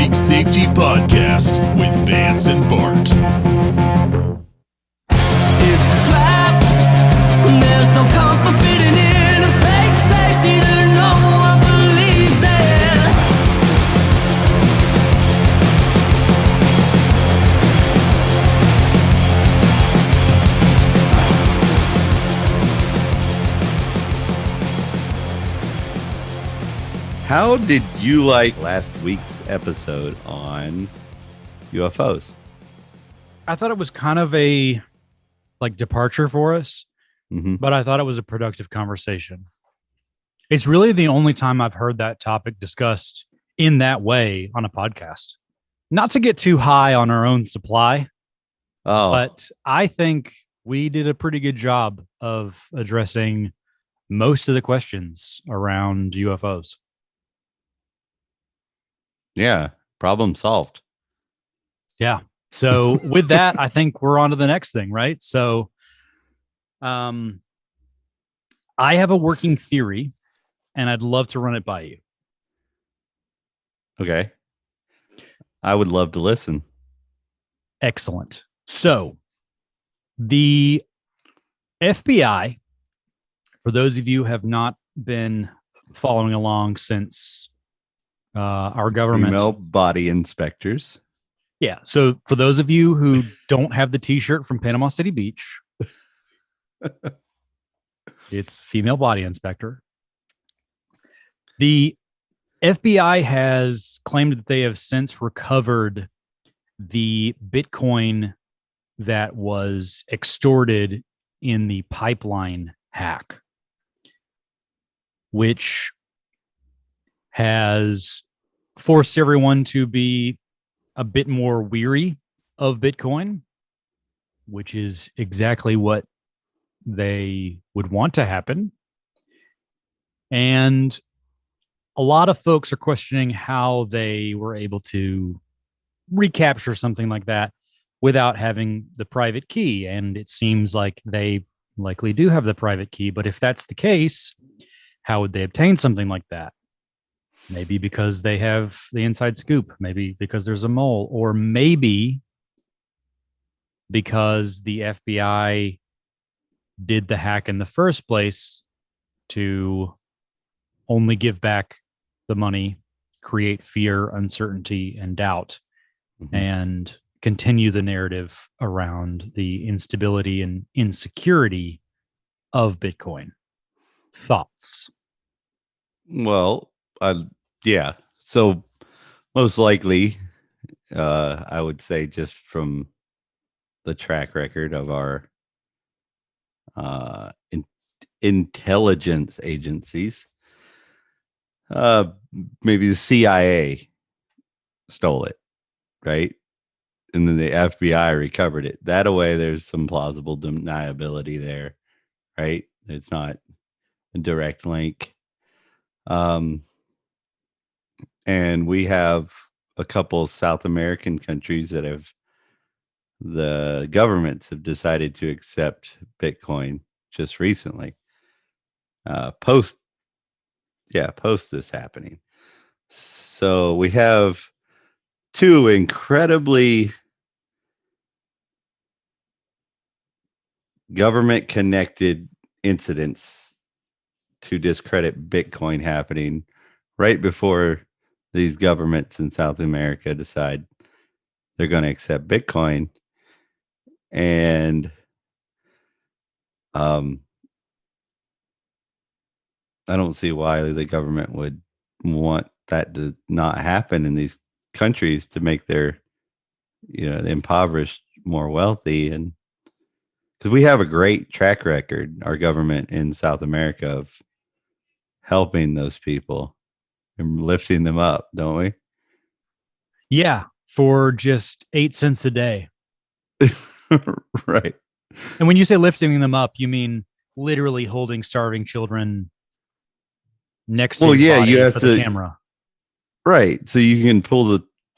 Big Safety Podcast with Vance and Bart. It's a trap. There's no comfort fitting in a fake safety that no one believes in. How did you like last week's episode on UFOs? I thought it was kind of a departure for us, but I thought it was a productive conversation. It's really the only time I've heard that topic discussed in that way on a podcast. Not to get too high on our own supply, but I think we did a pretty good job of addressing most of the questions around UFOs. Yeah, problem solved. Yeah. So with that, I think we're on to the next thing, right? So I have a working theory, and I'd love to run it by you. Okay. I would love to listen. Excellent. So the FBI, for those of you who have not been following along since our government... Female body inspectors. Yeah. So for those of you who don't have the t-shirt from Panama City Beach, it's female body inspector. The FBI has claimed that they have since recovered the Bitcoin that was extorted in the pipeline hack, which has forced everyone to be a bit more weary of Bitcoin, which is exactly what they would want to happen. And a lot of folks are questioning how they were able to recapture something like that without having the private key. And it seems like they likely do have the private key. But if that's the case, how would they obtain something like that? Maybe because they have the inside scoop, maybe because there's a mole, or maybe because the FBI did the hack in the first place to only give back the money, create fear, uncertainty, and doubt, and continue the narrative around the instability and insecurity of Bitcoin. Thoughts? Well, yeah. So most likely, I would say just from the track record of our intelligence agencies, maybe the CIA stole it, right? And then the FBI recovered it. That way, there's some plausible deniability there, right? It's not a direct link. And we have a couple South American countries that the governments have decided to accept Bitcoin just recently. Post this happening. So we have two incredibly government connected incidents to discredit Bitcoin happening right before these governments in South America decide they're going to accept Bitcoin. And I don't see why the government would want that to not happen in these countries to make their, the impoverished more wealthy. And because we have a great track record, our government in South America, of helping those people and lifting them up, don't we? Yeah, for just 8 cents a day. Right. And when you say lifting them up, you mean literally holding starving children next to your body you have for to, the camera. Right. So you can pull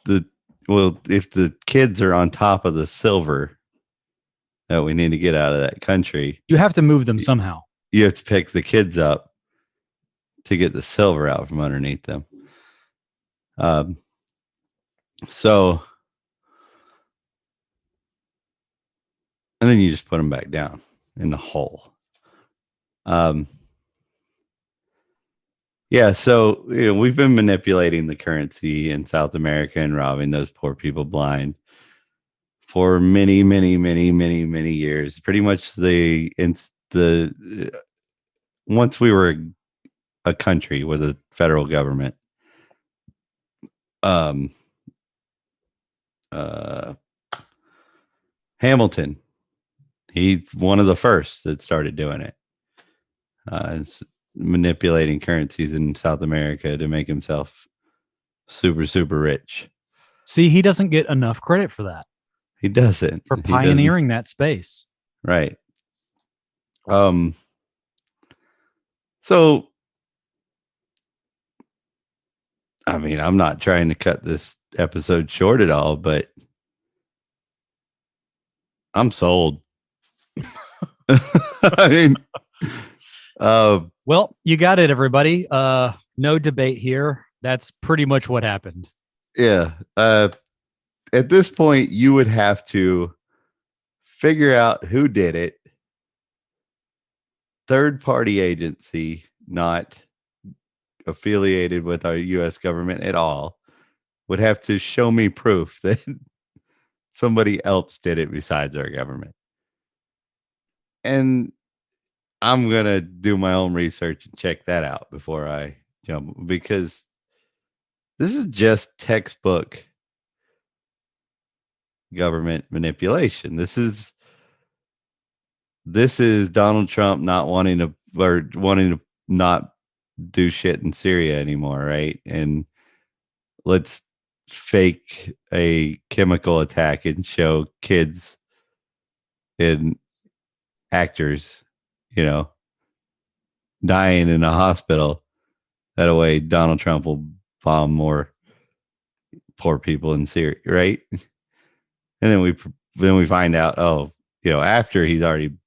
if the kids are on top of the silver that we need to get out of that country, you have to move them somehow. You have to pick the kids up to get the silver out from underneath them. So, and then you just put them back down in the hole. Yeah, so we've been manipulating the currency in South America and robbing those poor people blind for many, many, many, many, many years. Pretty much once we were a country with a federal government, um, uh, Hamilton, he's one of the first that started doing it. It's manipulating currencies in South America to make himself super, super rich. See, he doesn't get enough credit for that. He doesn't. For pioneering that space. Right. So, I mean, I'm not trying to cut this episode short at all, but I'm sold. I mean, well, you got it, everybody. No debate here. That's pretty much what happened. Yeah. At this point, you would have to figure out who did it. Third party agency, not affiliated with our U.S. government at all, would have to show me proof that somebody else did it besides our government. And I'm going to do my own research and check that out before I jump, because this is just textbook government manipulation. This is Donald Trump not wanting to not do shit in Syria anymore, right? And let's fake a chemical attack and show kids and actors, dying in a hospital. That way Donald Trump will bomb more poor people in Syria, right? And then we find out, after he's already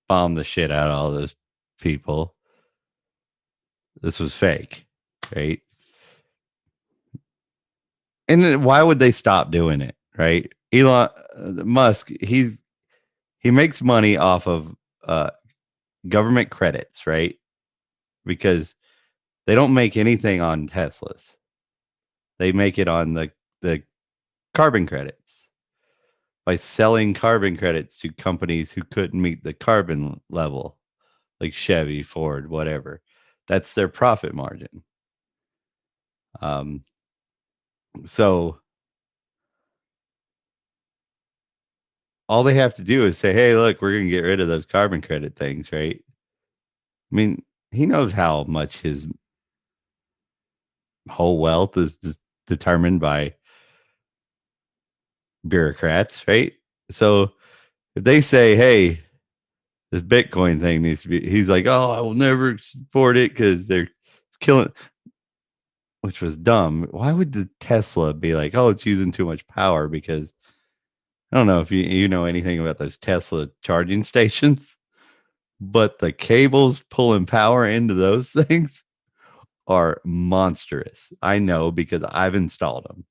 bombed the shit out of all those people, this was fake, right? And then why would they stop doing it, right? Elon Musk, he makes money off of government credits, right? Because they don't make anything on Teslas. They make it on the carbon credits by selling carbon credits to companies who couldn't meet the carbon level, like Chevy, Ford, whatever. That's their profit margin. So all they have to do is say, hey, look, we're going to get rid of those carbon credit things, right? I mean, he knows how much his whole wealth is determined by bureaucrats, right? So if they say, hey, this Bitcoin thing needs to be, he's like, oh, I will never support it because they're killing, which was dumb. Why would the Tesla be like, oh, it's using too much power? Because I don't know if you know anything about those Tesla charging stations, but the cables pulling power into those things are monstrous. I know because I've installed them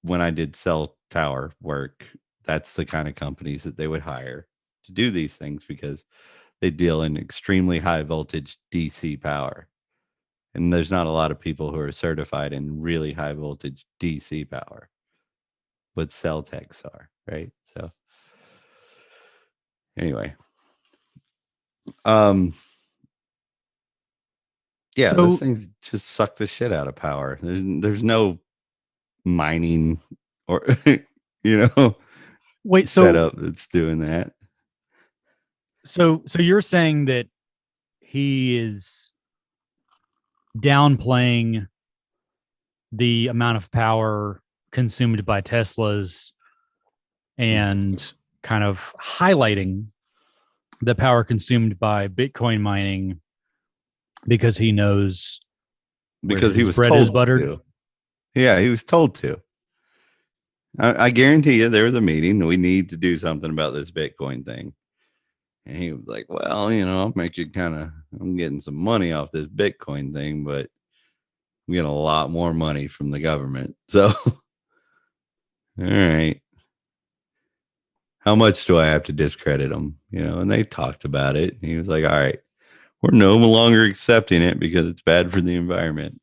when I did cell tower work. That's the kind of companies that they would hire to do these things because they deal in extremely high voltage DC power. And there's not a lot of people who are certified in really high voltage DC power, but cell techs are, right? So anyway, yeah, so, those things just suck the shit out of power. There's no mining or setup that's doing that. So you're saying that he is downplaying the amount of power consumed by Teslas and kind of highlighting the power consumed by Bitcoin mining because he knows because he was bread is buttered. To. Yeah, he was told to. I guarantee you there was a meeting. We need to do something about this Bitcoin thing. And he was like, well, I'm getting some money off this Bitcoin thing, but I'm getting a lot more money from the government. So, all right. How much do I have to discredit them? And they talked about it. And he was like, all right, we're no longer accepting it because it's bad for the environment.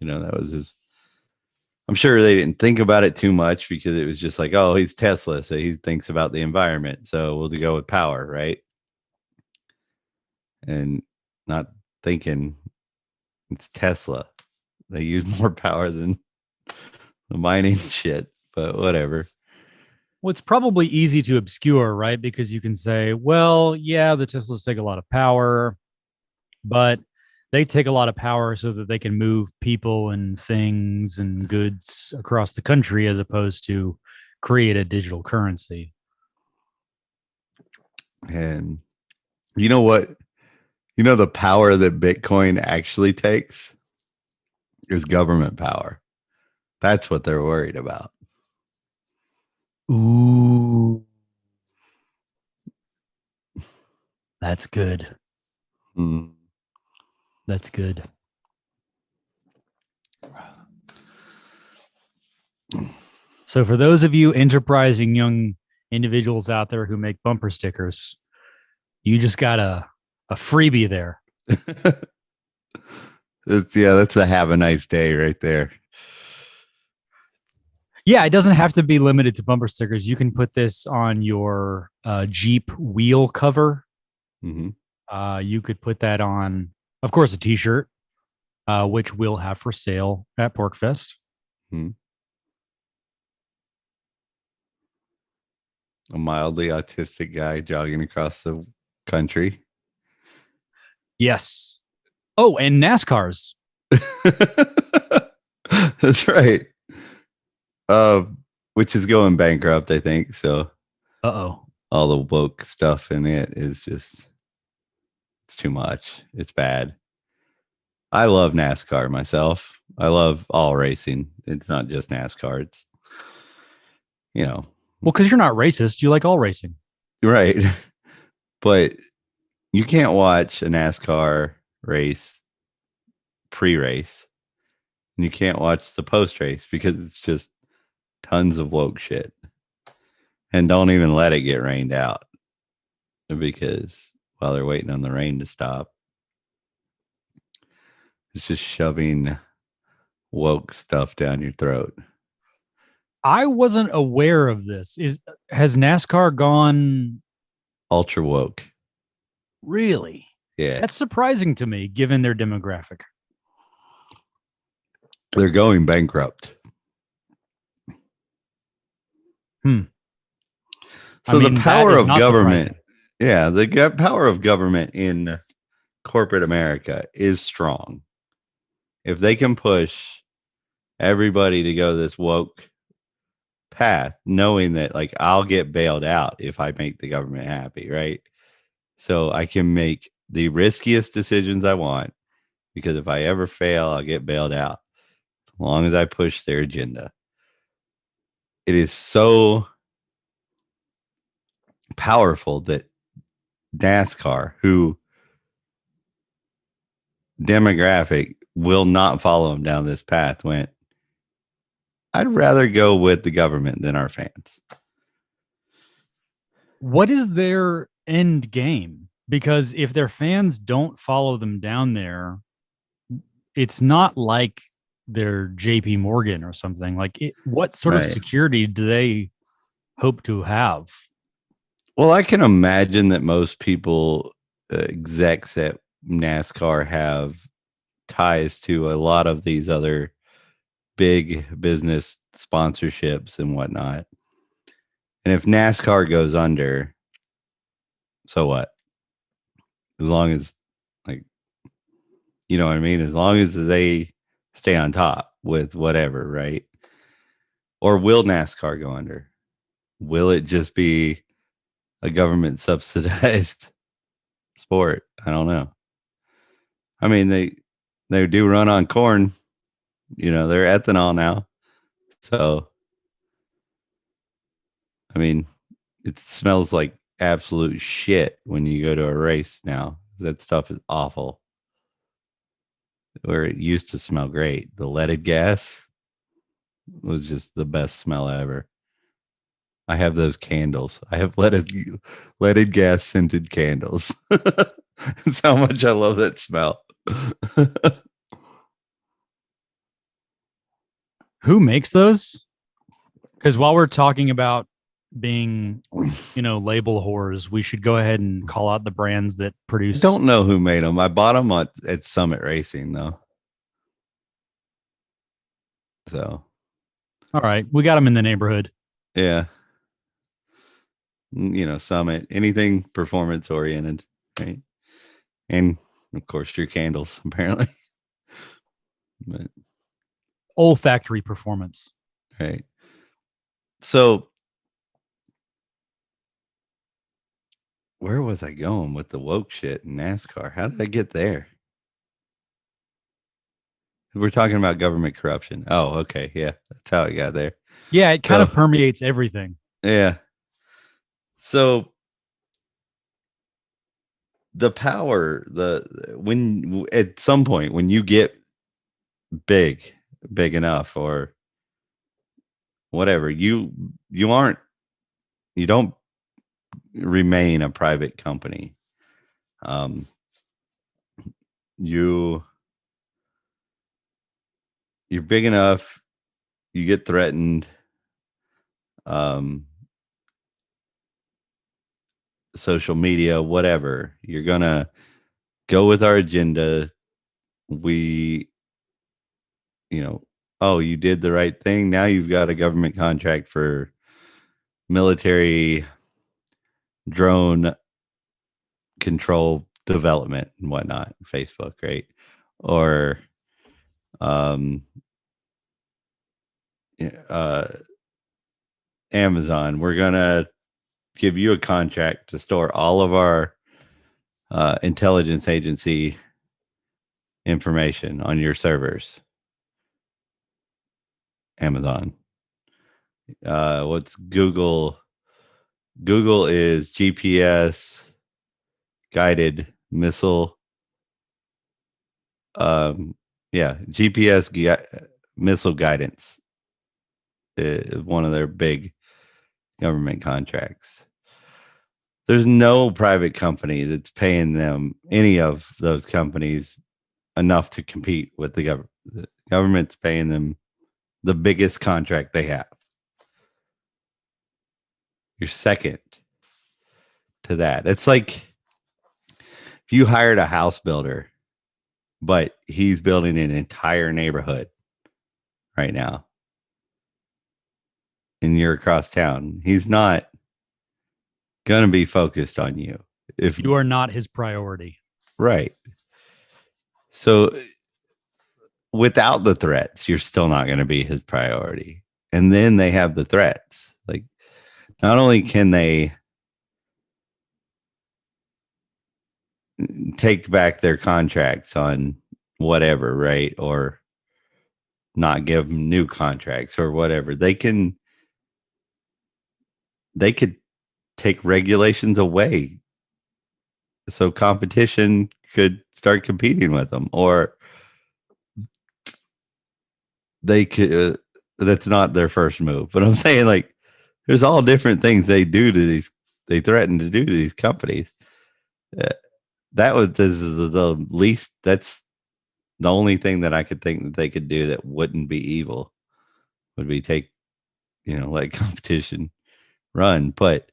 That was his. I'm sure they didn't think about it too much because it was just like, oh, he's Tesla, so he thinks about the environment. So we'll go with power, right? And not thinking it's Tesla. They use more power than the mining shit, but whatever. Well, it's probably easy to obscure, right? Because you can say, well, yeah, the Teslas take a lot of power, but they take a lot of power so that they can move people and things and goods across the country as opposed to create a digital currency. And you know what? The power that Bitcoin actually takes is government power. That's what they're worried about. Ooh. That's good. Mm. That's good. So for those of you enterprising young individuals out there who make bumper stickers, you just got a freebie there. That's a have a nice day right there. Yeah, it doesn't have to be limited to bumper stickers. You can put this on your Jeep wheel cover. Mm-hmm. You could put that on, of course, a T-shirt, which we'll have for sale at PorkFest. Mm-hmm. A mildly autistic guy jogging across the country. Yes. Oh, and NASCARs. That's right. Which is going bankrupt, I think. So, all the woke stuff in it is just, it's too much. It's bad. I love NASCAR myself. I love all racing. It's not just NASCAR. It's, well, because you're not racist. You like all racing. Right. But you can't watch a NASCAR race pre-race. And you can't watch the post-race because it's just tons of woke shit. And don't even let it get rained out. Because while they're waiting on the rain to stop, it's just shoving woke stuff down your throat. I wasn't aware of this. Has NASCAR gone ultra woke? Really? Yeah. That's surprising to me, given their demographic. They're going bankrupt. So the power of government, the power of government in corporate America is strong. If they can push everybody to go this woke path, knowing that like I'll get bailed out if I make the government happy, right? So I can make the riskiest decisions I want, because if I ever fail, I'll get bailed out as long as I push their agenda. It is so powerful that NASCAR, who demographic will not follow them down this path, went, I'd rather go with the government than our fans. What is their end game? Because if their fans don't follow them down there, it's not like they're JP Morgan or something. Like, what sort of security do they hope to have? Well, I can imagine that most people, execs at NASCAR, have ties to a lot of these other big business sponsorships and whatnot. And if NASCAR goes under, so what? As long as, like, you know what I mean? As long as they stay on top with whatever, right? Or will NASCAR go under? Will it just be a government subsidized sport? I don't know. I mean, they do run on corn. They're ethanol now. So, I mean, it smells like absolute shit when you go to a race now. That stuff is awful. where it used to smell great. The leaded gas was just the best smell ever. I have those candles. I have leaded gas scented candles. That's how much I love that smell. Who makes those? Because while we're talking about being, label whores, we should go ahead and call out the brands that produce. I don't know who made them. I bought them at Summit Racing, though. So, all right, we got them in the neighborhood. Yeah. Summit, anything performance oriented, right? And of course, your candles, apparently. But olfactory performance. Right. So where was I going with the woke shit in NASCAR? How did I get there? We're talking about government corruption. Oh, okay. Yeah. That's how I got there. Yeah. It kind of permeates everything. Yeah. So the power, when at some point when you get big enough or whatever, you don't remain a private company. You're big enough, you get threatened. Social media, whatever, you're gonna go with our agenda. We, oh, you did the right thing. Now you've got a government contract for military drone control development and whatnot. Facebook, right? Or, Amazon. We're gonna give you a contract to store all of our intelligence agency information on your servers. Amazon. What's Google? Google is GPS guided missile. GPS missile guidance is one of their big government contracts. There's no private company that's paying them, any of those companies, enough to compete with the government. The government's paying them the biggest contract they have. You're second to that. It's like if you hired a house builder, but he's building an entire neighborhood right now, and you're across town, he's not going to be focused on you. If you are not his priority. Right. So without the threats, you're still not going to be his priority. And then they have the threats. Like, not only can they take back their contracts on whatever, right? Or not give them new contracts or whatever. They could take regulations away so competition could start competing with them, or they could that's not their first move, but I'm saying, like, there's all different things they threaten to do to these companies. This is the least, that's the only thing that I could think that they could do that wouldn't be evil, would be take, let competition run. But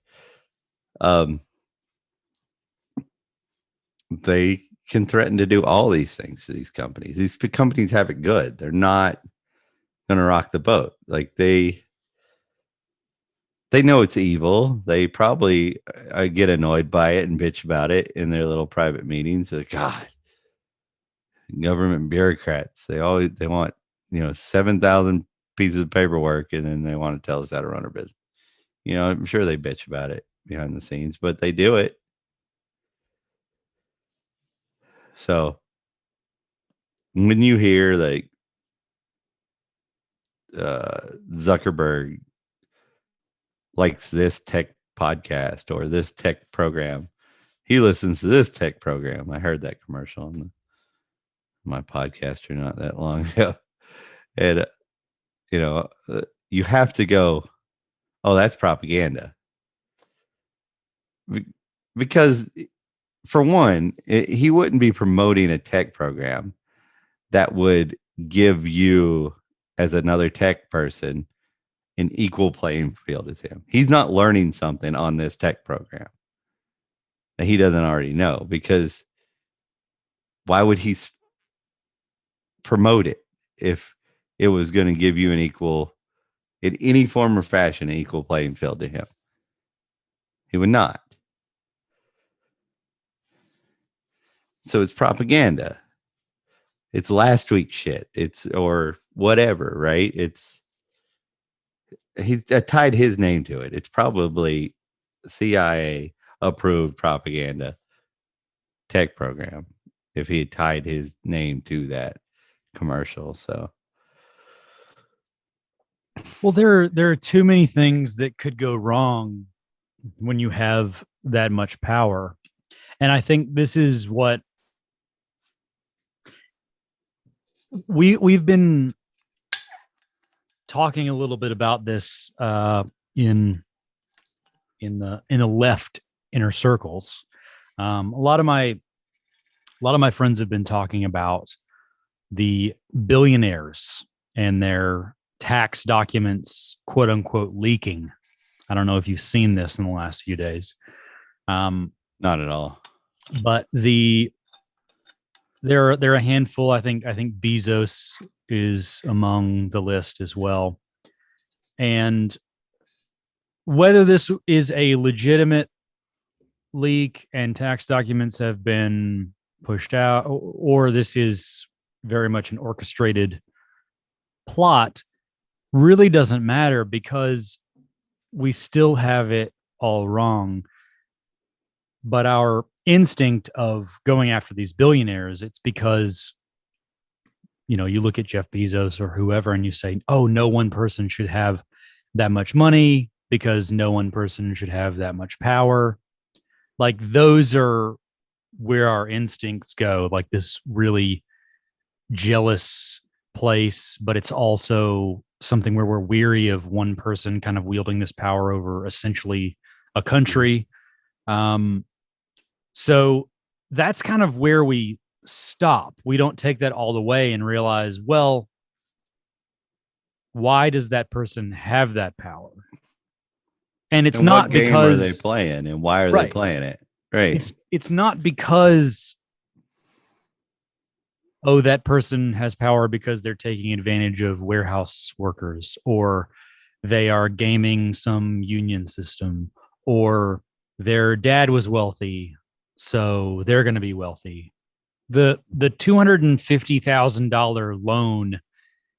they can threaten to do all these things to these companies. These companies have it good. They're not going to rock the boat. Like, they know it's evil. They probably get annoyed by it and bitch about it in their little private meetings. Like, God, government bureaucrats, they want 7,000 pieces of paperwork, and then they want to tell us how to run our business. I'm sure they bitch about it behind the scenes, but they do it. So when you hear, like, Zuckerberg likes this tech podcast or this tech program, he listens to this tech program. I heard that commercial on my podcaster not that long ago, and you have to go, oh, that's propaganda, because for one, he wouldn't be promoting a tech program that would give you, as another tech person, an equal playing field as him. He's not learning something on this tech program that he doesn't already know, because why would he promote it if it was going to give you an equal, in any form or fashion, an equal playing field to him? He would not. So it's propaganda. It's last week's shit. It's, or whatever, right? He tied his name to it. It's probably CIA approved propaganda tech program if he had tied his name to that commercial. So, Well, there are too many things that could go wrong when you have that much power. And I think this is what we've been talking a little bit about this in the left inner circles. A lot of my friends have been talking about the billionaires and their tax documents, quote unquote, leaking. I don't know if you've seen this in the last few days. not at all. But there are a handful. I think Bezos is among the list as well. And whether this is a legitimate leak and tax documents have been pushed out, or this is very much an orchestrated plot, really doesn't matter, because we still have it all wrong. But our instinct of going after these billionaires, it's because, you look at Jeff Bezos or whoever and you say, oh, no one person should have that much money because no one person should have that much power. Like, those are where our instincts go, like this really jealous place, but it's also something where we're weary of one person kind of wielding this power over essentially a country. So that's kind of where we stop. We don't take that all the way and realize, well, why does that person have that power? And it's not what game because are they playing, and why are they playing it? Right. It's not because, oh, that person has power because they're taking advantage of warehouse workers, or they are gaming some union system, or their dad was wealthy, so they're going to be wealthy. The $250,000 loan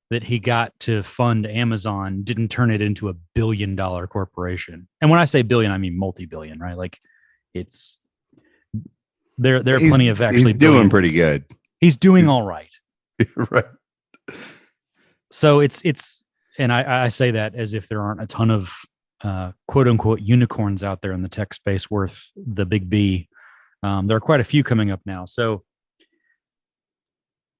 that he got to fund Amazon didn't turn it into $1 billion corporation. And when I say billion, I mean multi-billion, right? Like, it's there are plenty of actually he's doing pretty good. He's doing all right. Right. So it's and I say that as if there aren't a ton of quote unquote unicorns out there in the tech space worth the big B. There are quite a few coming up now. So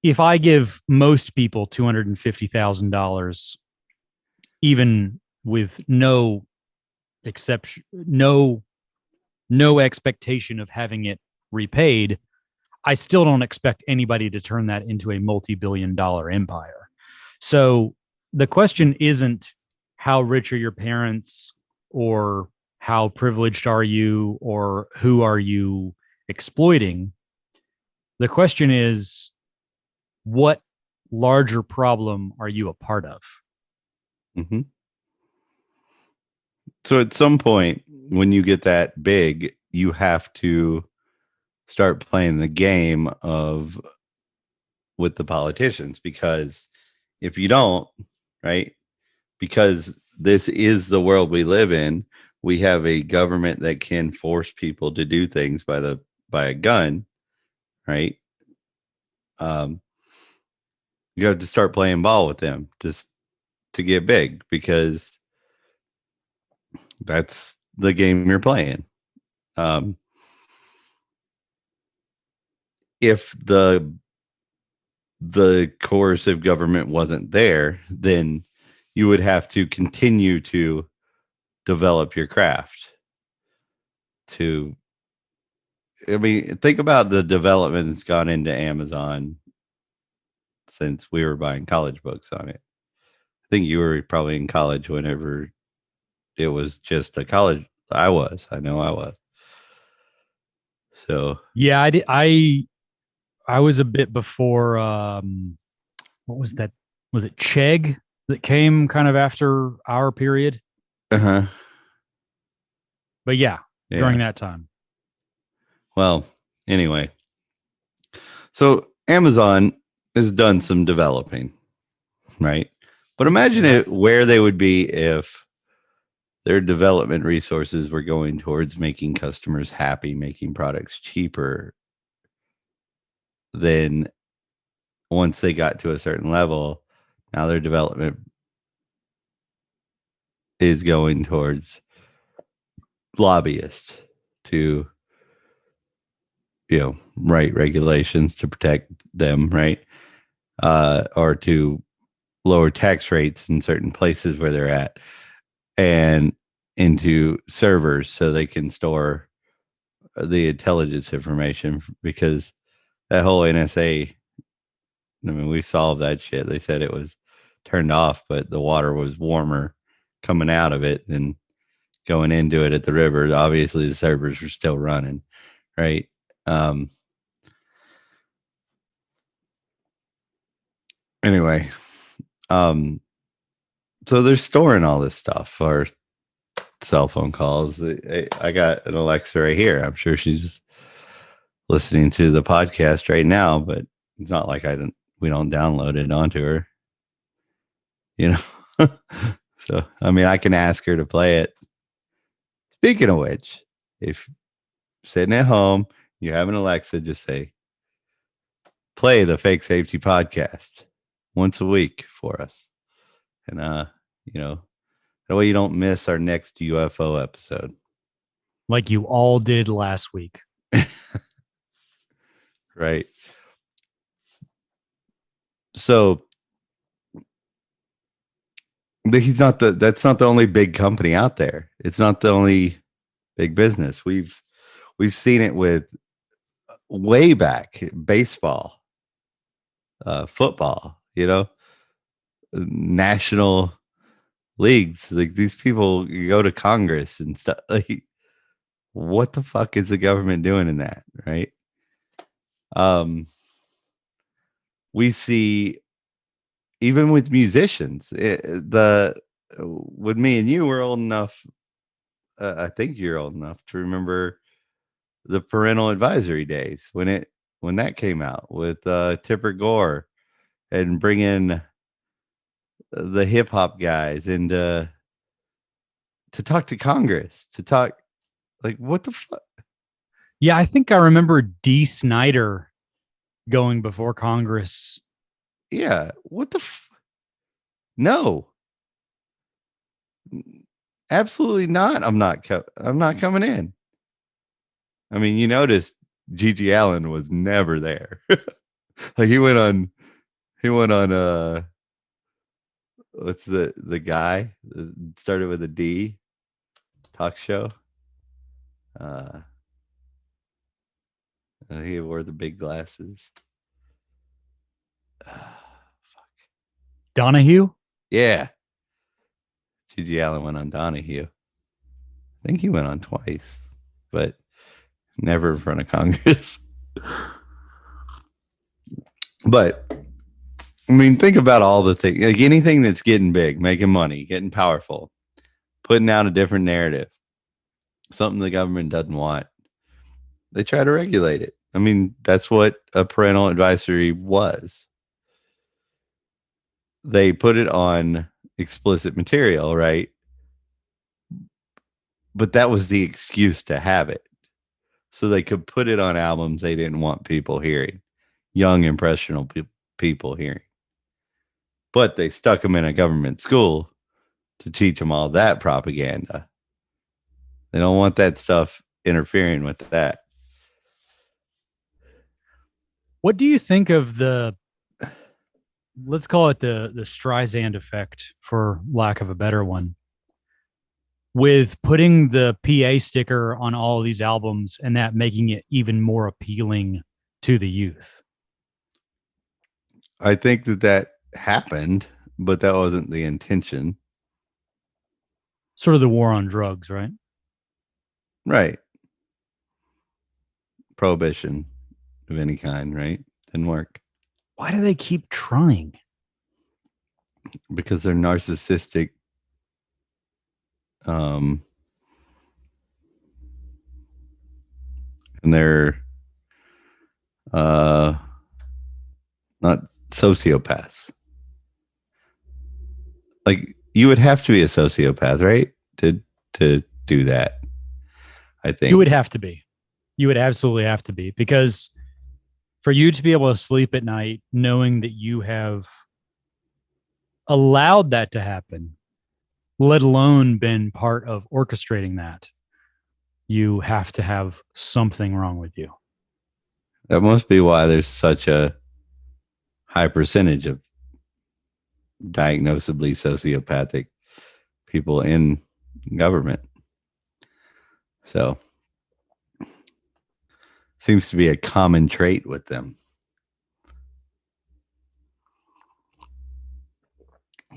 if I give most people $250,000, even with no exception, no expectation of having it repaid, I still don't expect anybody to turn that into a multi-billion-dollar empire. So the question isn't how rich are your parents, or how privileged are you, or who are you exploiting. The question is, what larger problem are you a part of? Mm-hmm. So at some point, when you get that big, you have to start playing the game of with the politicians, because if you don't, right, because this is the world we live in, we have a government that can force people to do things by a gun, right? You have to start playing ball with them just to get big, because that's the game you're playing. If the the coercive government wasn't there, then you would have to continue to develop your craft. Think about the development that's gone into Amazon since we were buying college books on it. I think you were probably in college whenever it was just a college. I know I was. So yeah, I did. I was a bit before. What was that? Was it Chegg that came kind of after our period? uh-huh. But yeah, Yeah. during that time. Well, anyway. So Amazon has done some developing, right? But imagine where they would be if their development resources were going towards making customers happy, making products cheaper. Then once they got to a certain level, now their development is going towards lobbyists to, write regulations to protect them, right? Or to lower tax rates in certain places where they're at, and into servers so they can store the intelligence information, because that whole NSA, we solved that shit. They said it was turned off, but the water was warmer coming out of it than going into it at the river. Obviously the servers were still running, right? Anyway, so they're storing all this stuff, or cell phone calls. I got an Alexa right here. I'm sure she's listening to the podcast right now, but it's not like we don't download it onto her, So, I can ask her to play it. Speaking of which, if sitting at home, you have an Alexa, just say, play the Fake Safety Podcast once a week for us. And, that way you don't miss our next UFO episode. Like you all did last week. Right. So that's not the only big company out there. It's not the only big business. We've seen it with way back baseball, football, national leagues. Like, these people go to Congress and stuff. Like, what the fuck is the government doing in that? Right. We see, even with musicians, with me and you, we're old enough. I think you're old enough to remember the parental advisory days when that came out with Tipper Gore, and bring in the hip hop guys and to talk to Congress, to talk, like, what the fuck? Yeah, I think I remember D. Snyder going before Congress. Yeah, what the no. Absolutely not. I'm not coming in. You noticed Gigi Allen was never there. Like, he went on what's the guy that started with a D talk show. He wore the big glasses. Fuck. Donahue? Yeah. Gigi Allen went on Donahue. I think he went on twice, but never in front of Congress. But think about all the things, like anything that's getting big, making money, getting powerful, putting out a different narrative, something the government doesn't want. They try to regulate it. That's what a parental advisory was. They put it on explicit material, right? But that was the excuse to have it. So they could put it on albums they didn't want people hearing, young, impressionable people hearing. But they stuck them in a government school to teach them all that propaganda. They don't want that stuff interfering with that. What do you think of the let's call it the Streisand effect, for lack of a better one, with putting the PA sticker on all of these albums and that making it even more appealing to the youth. I think that happened, but that wasn't the intention. Sort of the war on drugs, right? Right. Prohibition of any kind, right? Didn't work. Why do they keep trying? Because they're narcissistic. And they're not sociopaths. Like, you would have to be a sociopath, right? To do that. I think you would have to be. You would absolutely have to be, because for you to be able to sleep at night knowing that you have allowed that to happen, let alone been part of orchestrating that, you have to have something wrong with you. That must be why there's such a high percentage of diagnosably sociopathic people in government. So seems to be a common trait with them.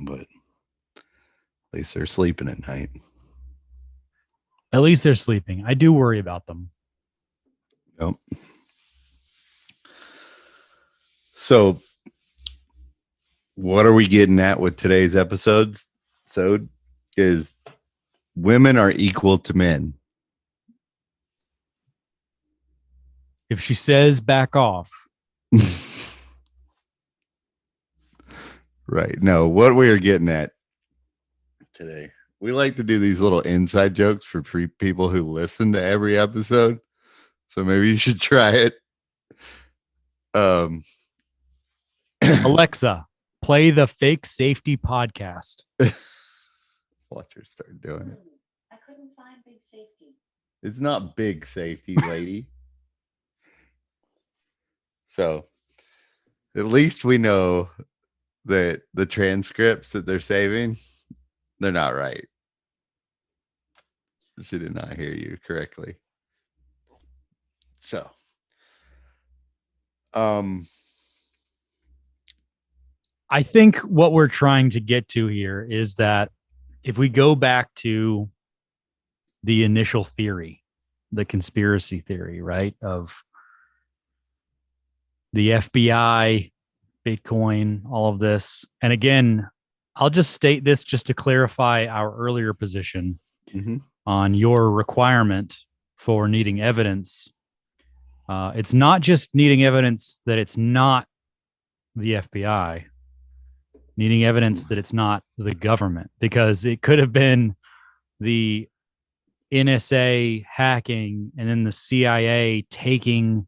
But at least they're sleeping at night. At least they're sleeping. I do worry about them. Yep. So what are we getting at with today's episodes? So is women are equal to men. If she says back off. Right. No, what we are getting at today. We like to do these little inside jokes for people who listen to every episode. So maybe you should try it. Alexa, play the Fake Safety podcast. Watch her start doing it. I couldn't find Big Safety. It's not Big Safety, lady. So at least we know that the transcripts that they're saving, they're not right. She did not hear you correctly. So, I think what we're trying to get to here is that if we go back to the initial theory, the conspiracy theory, right, of the FBI, Bitcoin, all of this. And again, I'll just state this just to clarify our earlier position on your requirement for needing evidence. It's not just needing evidence that it's not the FBI, needing evidence that it's not the government, because it could have been the NSA hacking and then the CIA taking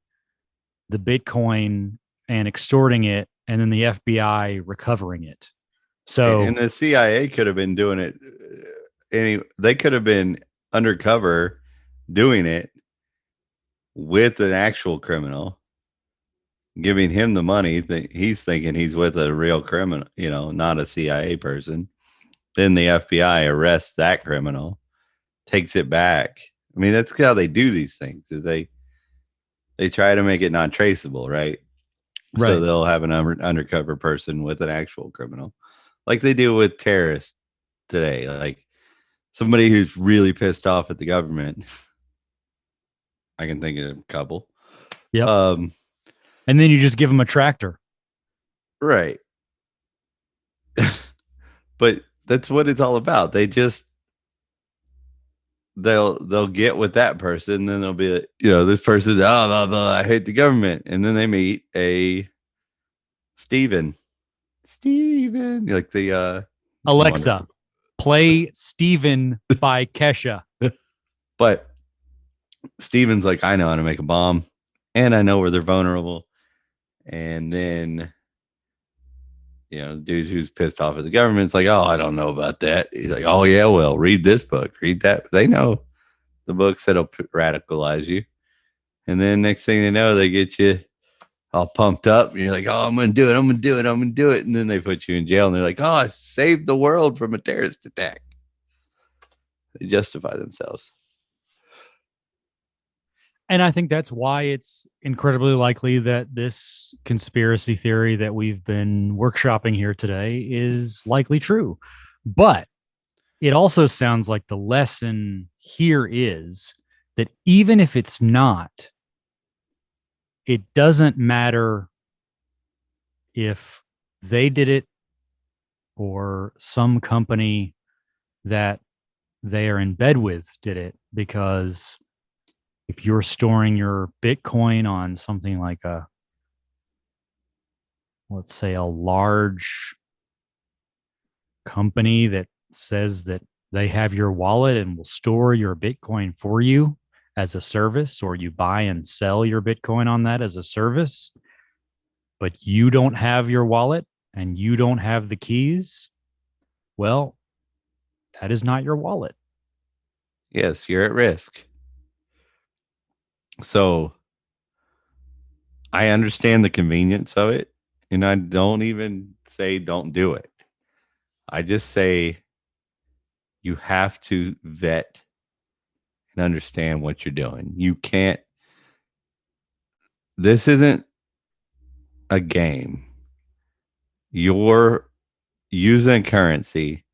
the Bitcoin and extorting it, and then the FBI recovering it. So, and the CIA could have been doing it. They could have been undercover doing it with an actual criminal, giving him the money. He's thinking he's with a real criminal, not a CIA person. Then the FBI arrests that criminal, takes it back. I mean, that's how they do these things. Is they try to make it not traceable, right? So they'll have an undercover person with an actual criminal, like they do with terrorists today. Like somebody who's really pissed off at the government. I can think of a couple. Yep. And then you just give them a tractor. Right. But that's what it's all about. They'll get with that person, then they'll be like, this person, blah, blah, blah, I hate the government. And then they meet a Steven, like the Alexa, wonderful. play Steven by Kesha. But Steven's like, I know how to make a bomb, and I know where they're vulnerable. And then the dude who's pissed off at the government's like, oh, I don't know about that. He's like, oh yeah, well, read this book, read that. They know the books that'll radicalize you. And then next thing they know, they get you all pumped up. And you're like, oh, I'm going to do it. I'm going to do it. I'm going to do it. And then they put you in jail and they're like, oh, I saved the world from a terrorist attack. They justify themselves. And I think that's why it's incredibly likely that this conspiracy theory that we've been workshopping here today is likely true. But it also sounds like the lesson here is that even if it's not, it doesn't matter if they did it or some company that they are in bed with did it, because if you're storing your Bitcoin on something like let's say a large company that says that they have your wallet and will store your Bitcoin for you as a service, or you buy and sell your Bitcoin on that as a service, but you don't have your wallet and you don't have the keys, well, that is not your wallet. Yes, you're at risk. So I understand the convenience of it, and I don't even say don't do it. I just say you have to vet and understand what you're doing. You can't, this isn't a game. You're using currency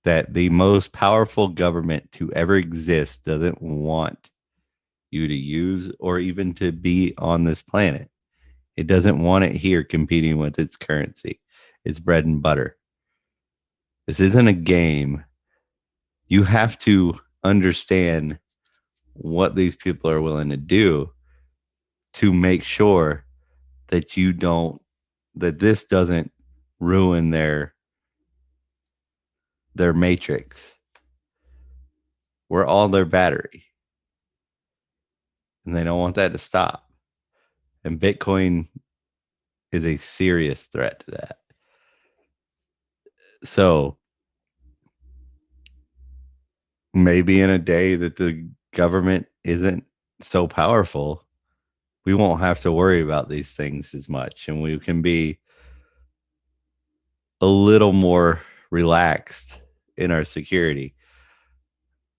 that the most powerful government to ever exist doesn't want you to use or even to be on this planet. It doesn't want it here competing with its currency, its bread and butter. This isn't a game. You have to understand what these people are willing to do to make sure that that this doesn't ruin their matrix. We're all their battery. And they don't want that to stop. And Bitcoin is a serious threat to that. So maybe in a day that the government isn't so powerful, we won't have to worry about these things as much, and we can be a little more relaxed in our security.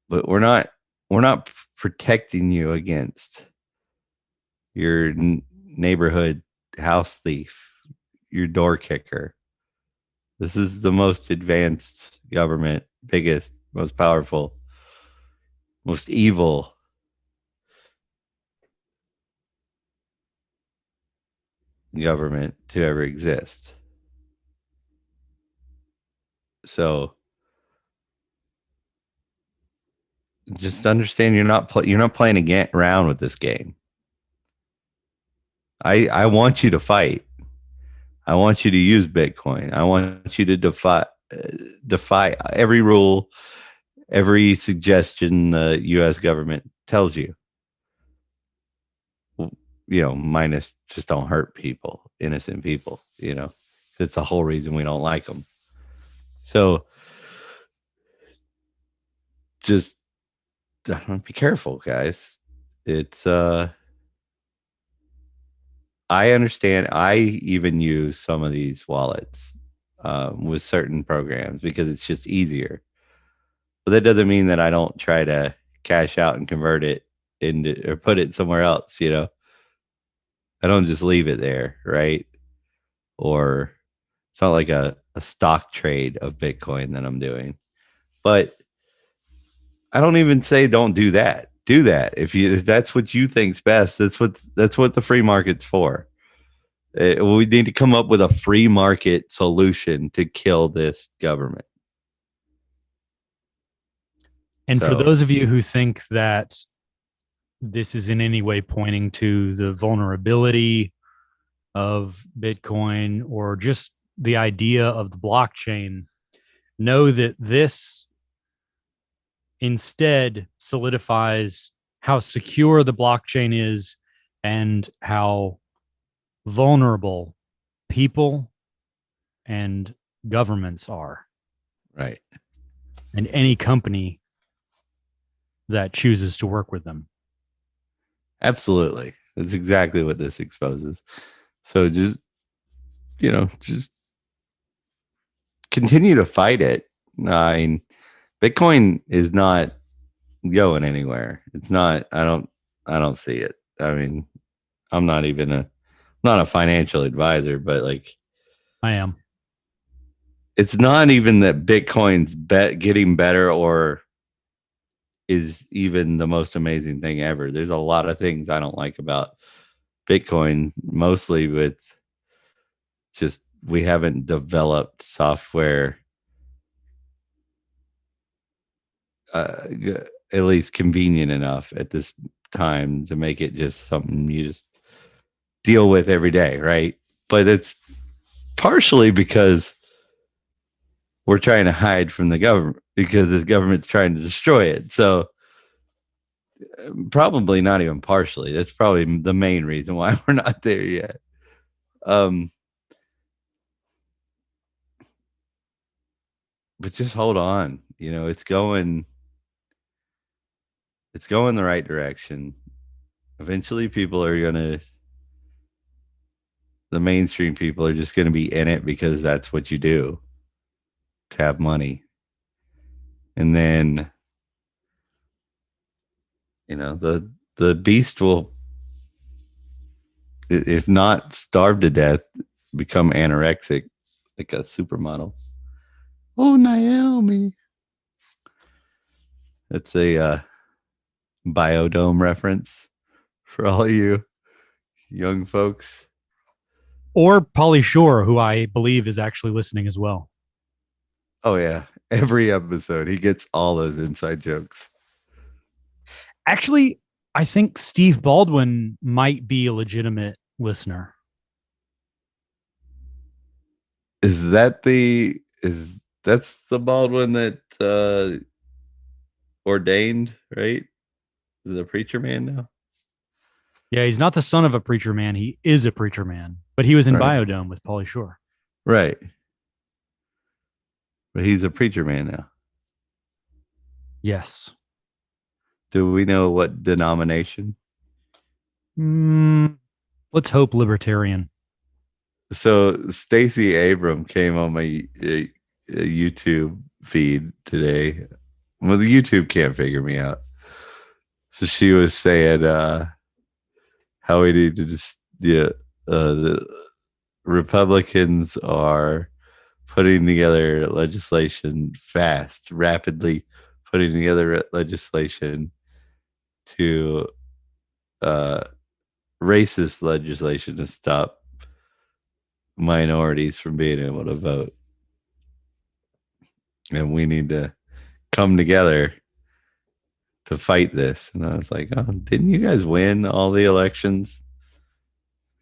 But we're not protecting you against your neighborhood house thief, your door kicker. This is the most advanced government, biggest, most powerful, most evil government to ever exist. So just understand you're not playing around with this game. I want you to fight. I want you to use Bitcoin. I want you to defy every rule, every suggestion the U.S. government tells you. Minus just don't hurt people, innocent people. That's the whole reason we don't like them. So just be careful, guys. It's I understand. I even use some of these wallets with certain programs because it's just easier. But that doesn't mean that I don't try to cash out and convert it into or put it somewhere else. I don't just leave it there, right? Or it's not like a stock trade of Bitcoin that I'm doing. But I don't even say don't do that. Do that if that's what you think's best. That's what the free market's for. We need to come up with a free market solution to kill this government. And for those of you who think that this is in any way pointing to the vulnerability of Bitcoin or just the idea of the blockchain, know that this instead solidifies how secure the blockchain is and how vulnerable people and governments are. Right. And any company that chooses to work with them. Absolutely. That's exactly what this exposes. So just continue to fight it. I mean, Bitcoin is not going anywhere. It's not. I don't see it. I mean, I'm not a financial advisor, but like I am. it's not even that Bitcoin's getting better or is even the most amazing thing ever. There's a lot of things I don't like about Bitcoin, mostly with just we haven't developed software at least convenient enough at this time to make it just something you just deal with every day, right? But it's partially because we're trying to hide from the government because the government's trying to destroy it. So probably not even partially. That's probably the main reason why we're not there yet. But just hold on. It's going the right direction. Eventually the mainstream people are just gonna be in it because that's what you do to have money. And then the beast will, if not starve to death, become anorexic like a supermodel. Oh, Naomi. That's a Biodome reference for all you young folks. Or Pauly Shore, who I believe is actually listening as well. Oh, yeah. Every episode, he gets all those inside jokes. Actually, I think Steve Baldwin might be a legitimate listener. That's the Baldwin that ordained, right? Is a preacher man now? Yeah, he's not the son of a preacher man. He is a preacher man, but he was in Right. Biodome with Pauly Shore. Right. But he's a preacher man now. Yes. Do we know what denomination? Let's hope libertarian. So Stacey Abram came on my YouTube feed today. Well, the YouTube can't figure me out. So she was saying how we need to just the Republicans are putting together legislation rapidly putting together legislation to racist legislation to stop minorities from being able to vote. And we need to come together to fight this. And I was like, oh, didn't you guys win all the elections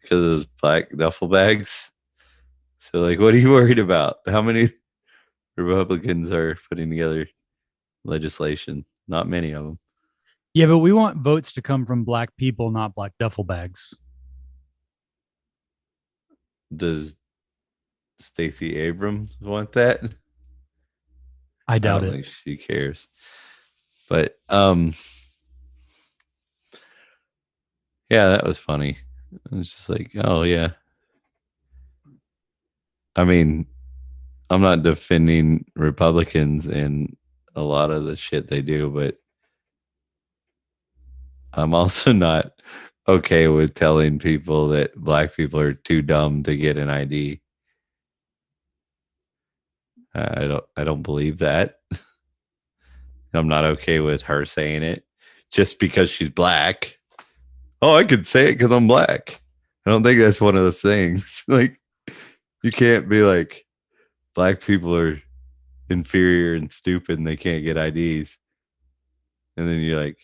because of those black duffel bags? So, like, what are you worried about? How many Republicans are putting together legislation? Not many of them. Yeah, but we want votes to come from black people, not black duffel bags. Does Stacey Abrams want that? I doubt don't it. think she cares. But yeah, that was funny. It was just like, oh yeah. I mean, I'm not defending Republicans and a lot of the shit they do, but I'm also not okay with telling people that black people are too dumb to get an ID. I don't believe that. I'm not okay with her saying it just because she's black. Oh, I could say it because I'm black. I don't think that's one of those things. Like, you can't be like, black people are inferior and stupid and they can't get IDs. And then you're like,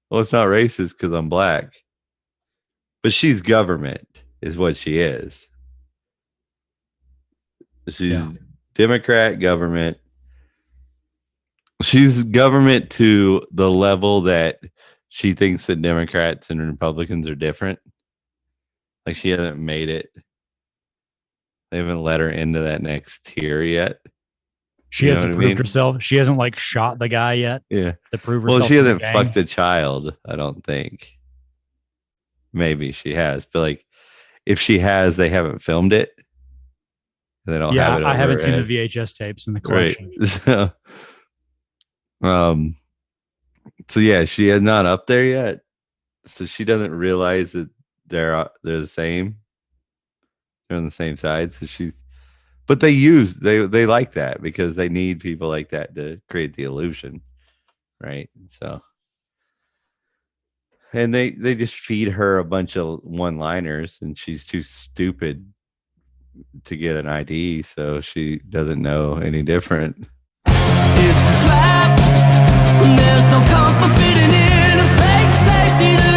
well, it's not racist because I'm black. But she's government, is what she is. She's Democrat government. She's government to the level that she thinks that Democrats and Republicans are different. Like, she hasn't made it. They haven't let her into that next tier yet. She hasn't proved herself. She hasn't like shot the guy yet. Yeah. To prove herself. Well, she hasn't fucked a child, I don't think. Maybe she has, but like, if she has, they haven't filmed it. They don't have it. I haven't seen overhead. the VHS tapes in the collection. Right. So yeah, she is not up there yet. So she doesn't realize that they're the same. They're on the same side. So but they like that because they need people like that to create the illusion, right? So, and they just feed her a bunch of one-liners, and she's too stupid to get an ID, so she doesn't know any different. It's a trap. There's no comfort fitting in a fake safety.